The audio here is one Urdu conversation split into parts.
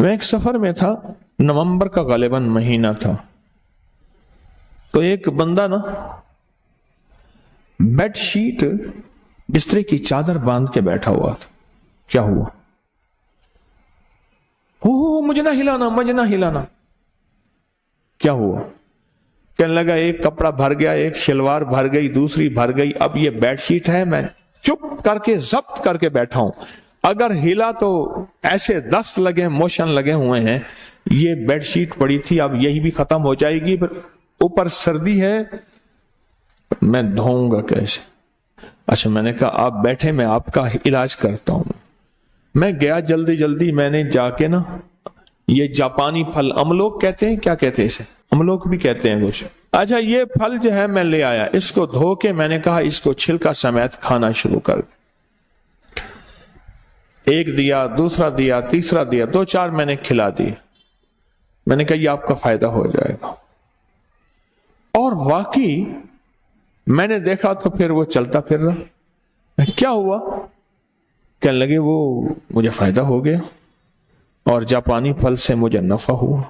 میں ایک سفر میں تھا، نومبر کا غالباً مہینہ تھا، تو ایک بندہ نا بیڈ شیٹ بسترے کی چادر باندھ کے بیٹھا ہوا تھا۔ کیا ہوا؟ مجھے نہ ہلانا، مجھے نہ ہلانا۔ کیا ہوا؟ کہنے لگا ایک کپڑا بھر گیا، ایک شلوار بھر گئی، دوسری بھر گئی، اب یہ بیڈ شیٹ ہے، میں چپ کر کے ضبط کر کے بیٹھا ہوں، اگر ہلا تو ایسے دست لگے، موشن لگے ہوئے ہیں، یہ بیڈ شیٹ پڑی تھی، اب یہی بھی ختم ہو جائے گی، پھر اوپر سردی ہے، میں دھوؤں گا کیسے؟ اچھا، میں نے کہا آپ بیٹھے، میں آپ کا علاج کرتا ہوں۔ میں گیا جلدی جلدی، میں نے جا کے نا یہ جاپانی پھل املوک کہتے ہیں، کیا کہتے ہیں اسے؟ املوک بھی کہتے ہیں کچھ۔ اچھا، یہ پھل جو ہے میں لے آیا، اس کو دھو کے میں نے کہا اس کو چھلکا سمیت کھانا شروع کر۔ ایک دیا، دوسرا دیا، تیسرا دیا، 2-4 میں نے کھلا دی۔ میں نے کہا یہ آپ کا فائدہ ہو جائے گا، اور واقعی میں نے دیکھا تو پھر وہ چلتا پھر رہا۔ کیا ہوا؟ کہنے لگے وہ مجھے فائدہ ہو گیا اور جاپانی پھل سے مجھے نفع ہوا۔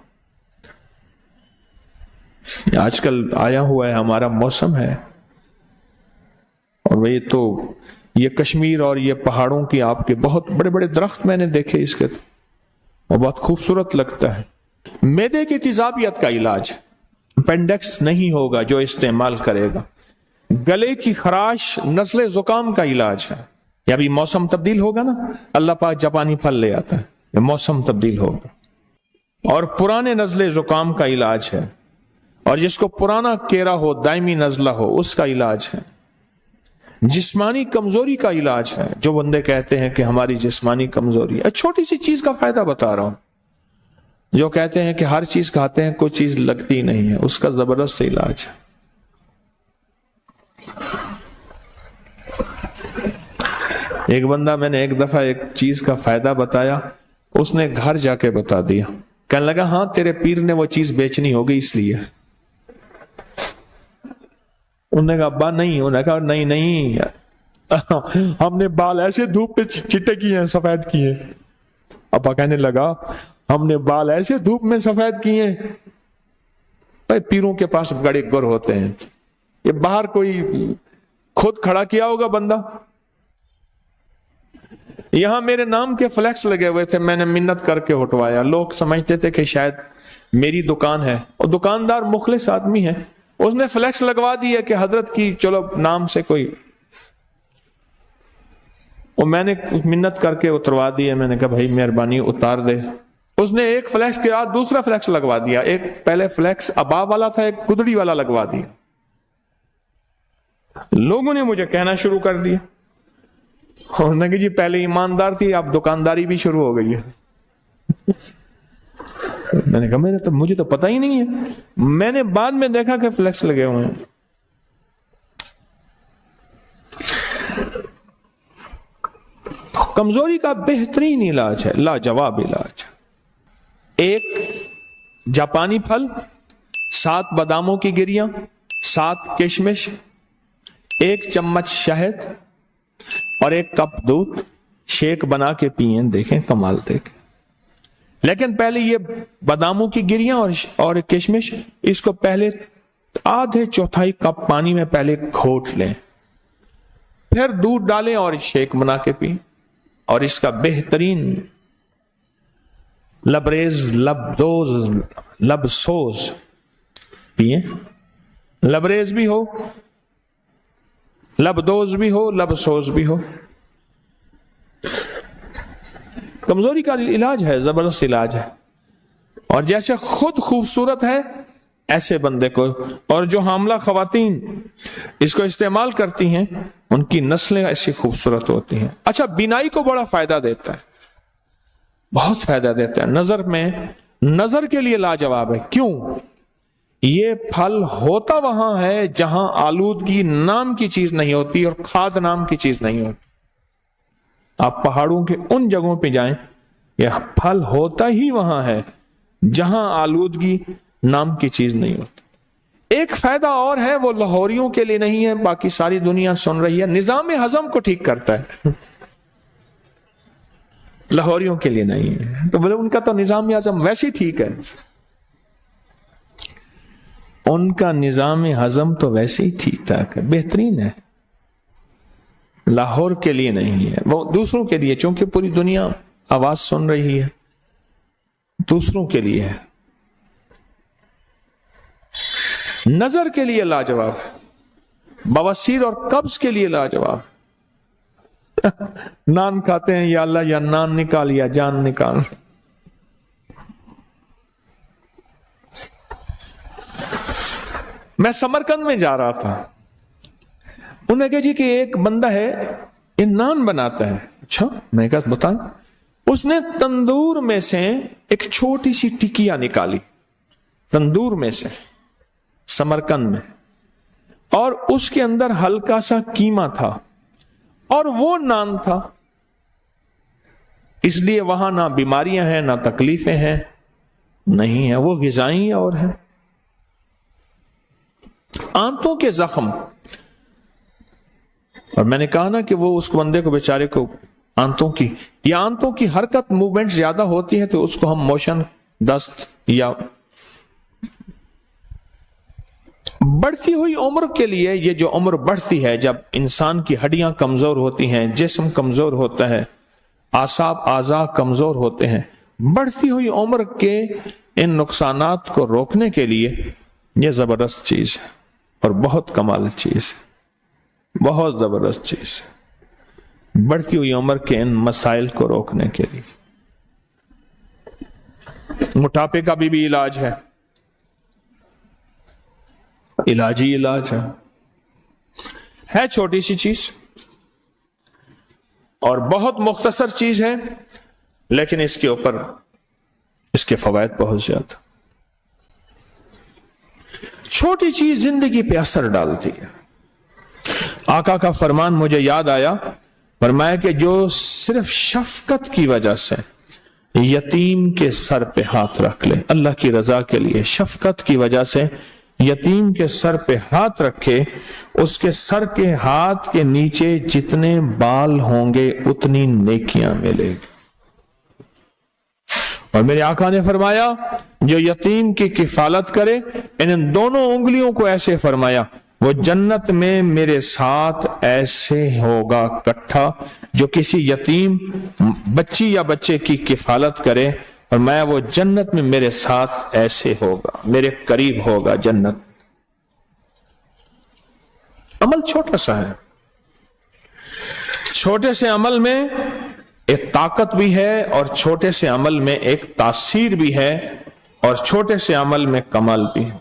آج کل آیا ہوا ہے ہمارا موسم ہے، اور وہی تو یہ کشمیر اور یہ پہاڑوں کی آپ کے بہت بڑے بڑے درخت میں نے دیکھے اس کے، اور بہت خوبصورت لگتا ہے۔ معدے کی تیزابیت کا علاج، اپینڈکس نہیں ہوگا جو استعمال کرے گا۔ گلے کی خراش، نزلے زکام کا علاج ہے۔ یا بھی موسم تبدیل ہوگا نا، اللہ پاک جاپانی پھل لے آتا ہے، موسم تبدیل ہوگا۔ اور پرانے نزلے زکام کا علاج ہے، اور جس کو پرانا کیرا ہو، دائمی نزلہ ہو، اس کا علاج ہے۔ جسمانی کمزوری کا علاج ہے، جو بندے کہتے ہیں کہ ہماری جسمانی کمزوری ہے، چھوٹی سی چیز کا فائدہ بتا رہا ہوں، جو کہتے ہیں کہ ہر چیز کھاتے ہیں کوئی چیز لگتی نہیں ہے، اس کا زبردست علاج ہے۔ ایک بندہ، میں نے ایک دفعہ ایک چیز کا فائدہ بتایا، اس نے گھر جا کے بتا دیا، کہنے لگا ہاں تیرے پیر نے وہ چیز بیچنی ہوگی اس لیے۔ انہوں نے کہا ابا نہیں، انہوں نے کہا نہیں ہم نے بال ایسے دھوپ پہ چٹے کیے ہیں، سفید کیے۔ ابا کہنے لگا ہم نے بال ایسے دھوپ میں سفید کیے ہیں، پیروں کے پاس بڑے گر ہوتے ہیں، یہ باہر کوئی خود کھڑا کیا ہوگا بندہ۔ یہاں میرے نام کے فلیکس لگے ہوئے تھے، میں نے منت کر کے ہٹوایا، لوگ سمجھتے تھے کہ شاید میری دکان ہے، اور دکاندار مخلص آدمی ہے، اس نے فلیکس لگوا دی ہے کہ حضرت کی چلو نام سے کوئی، اور میں نے منت کر کے اتروا دی ہے۔ میں نے کہا بھائی مہربانی اتار دے۔ اس نے ایک فلیکس کے بعد دوسرا فلیکس لگوا دیا، ایک پہلے فلیکس ابا والا تھا، ایک گدڑی والا لگوا دیا۔ لوگوں نے مجھے کہنا شروع کر دیا، اور نے کہ جی پہلے ایماندار تھی، اب دکانداری بھی شروع ہو گئی ہے۔ میں نے کہا مجھے تو پتہ ہی نہیں ہے، میں نے بعد میں دیکھا کہ فلیکس لگے ہوئے ہیں۔ کمزوری کا بہترین علاج ہے، لاجواب علاج۔ ایک جاپانی پھل، 7 باداموں کی گریاں، 7 کشمش، 1 چمچ شہد اور 1 کپ دودھ، شیک بنا کے پئیں، دیکھیں کمال دیکھیں۔ لیکن پہلے یہ باداموں کی گریاں اور کشمش، اس کو پہلے آدھے چوتھائی کپ پانی میں پہلے گھوٹ لیں، پھر دودھ ڈالیں اور شیک بنا کے پئیں، اور اس کا بہترین لبریز، لب سوز پئیں، لبریز بھی ہو، لبدوز بھی ہو، لب سوز بھی ہو۔ کمزوری کا علاج ہے، زبردست علاج ہے، اور جیسے خود خوبصورت ہے ایسے بندے کو، اور جو حاملہ خواتین اس کو استعمال کرتی ہیں ان کی نسلیں ایسی خوبصورت ہوتی ہیں۔ اچھا، بینائی کو بڑا فائدہ دیتا ہے، بہت فائدہ دیتا ہے۔ نظر میں، نظر کے لیے لاجواب ہے۔ کیوں؟ یہ پھل ہوتا وہاں ہے جہاں آلودگی نام کی چیز نہیں ہوتی اور کھاد نام کی چیز نہیں ہوتی۔ آپ پہاڑوں کے ان جگہوں پہ جائیں، یہ پھل ہوتا ہی وہاں ہے جہاں آلودگی نام کی چیز نہیں ہوتی۔ ایک فائدہ اور ہے، وہ لاہوریوں کے لیے نہیں ہے، باقی ساری دنیا سن رہی ہے، نظام ہضم کو ٹھیک کرتا ہے۔ لاہوریوں کے لیے نہیں ہے. تو بولے ان کا تو نظام ہضم ویسے ہی ٹھیک ہے, ان کا نظام ہضم تو ویسے ہی ٹھیک ٹھاک ہے, بہترین ہے, لاہور کے لیے نہیں ہے, وہ دوسروں کے لیے, چونکہ پوری دنیا آواز سن رہی ہے, دوسروں کے لیے ہے. نظر کے لیے لاجواب, بواسیر اور قبض کے لیے لاجواب. نان کھاتے ہیں, یا اللہ یا نان نکال یا جان نکال. میں سمرقند میں جا رہا تھا, انہوں نے کہا جی کہ ایک بندہ ہے یہ نان بناتا ہے. اچھا, میں کہا بتائیں. اس نے تندور میں سے ایک چھوٹی سی ٹکیا نکالی, تندور میں سے, سمرقند میں, اور اس کے اندر ہلکا سا قیمہ تھا اور وہ نان تھا. اس لیے وہاں نہ بیماریاں ہیں نہ تکلیفیں ہیں, نہیں ہیں, وہ غذائی اور ہیں. آنتوں کے زخم, اور میں نے کہا نا کہ وہ اس بندے کو بیچارے کو آنتوں کی یا آنتوں کی حرکت موومنٹ زیادہ ہوتی ہے تو اس کو ہم موشن دست, یا بڑھتی ہوئی عمر کے لیے, یہ جو عمر بڑھتی ہے جب انسان کی ہڈیاں کمزور ہوتی ہیں, جسم کمزور ہوتا ہے, اعصاب اعضاء کمزور ہوتے ہیں, بڑھتی ہوئی عمر کے ان نقصانات کو روکنے کے لیے یہ زبردست چیز ہے اور بہت کمال چیز ہے, بہت زبردست چیز ہے, بڑھتی ہوئی عمر کے ان مسائل کو روکنے کے لیے. موٹاپے کا بھی علاج ہے, علاج ہی علاج ہے چھوٹی سی چیز اور بہت مختصر چیز ہے, لیکن اس کے اوپر اس کے فوائد بہت زیادہ. چھوٹی چیز زندگی پہ اثر ڈالتی ہے. آقا کا فرمان مجھے یاد آیا, فرمایا کہ جو صرف شفقت کی وجہ سے یتیم کے سر پہ ہاتھ رکھ لے, اللہ کی رضا کے لیے شفقت کی وجہ سے یتیم کے سر پہ ہاتھ رکھے, اس کے سر کے ہاتھ کے نیچے جتنے بال ہوں گے اتنی نیکیاں ملے گی. اور میرے آقا نے فرمایا جو یتیم کی کفالت کرے, ان دونوں انگلیوں کو ایسے فرمایا, وہ جنت میں میرے ساتھ ایسے ہوگا کٹھا, جو کسی یتیم بچی یا بچے کی کفالت کرے, اور میں وہ جنت میں میرے ساتھ ایسے ہوگا, میرے قریب ہوگا جنت. عمل چھوٹا سا ہے, چھوٹے سے عمل میں ایک طاقت بھی ہے اور چھوٹے سے عمل میں ایک تاثیر بھی ہے اور چھوٹے سے عمل میں کمال بھی ہے.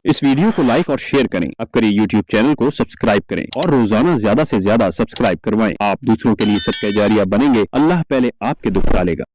اس ویڈیو کو لائک اور شیئر کریں, اب کریں یوٹیوب چینل کو سبسکرائب کریں اور روزانہ زیادہ سے زیادہ سبسکرائب کروائیں. آپ دوسروں کے لیے صدقہ جاریہ بنیں گے, اللہ پہلے آپ کے دکھ ڈالے گا.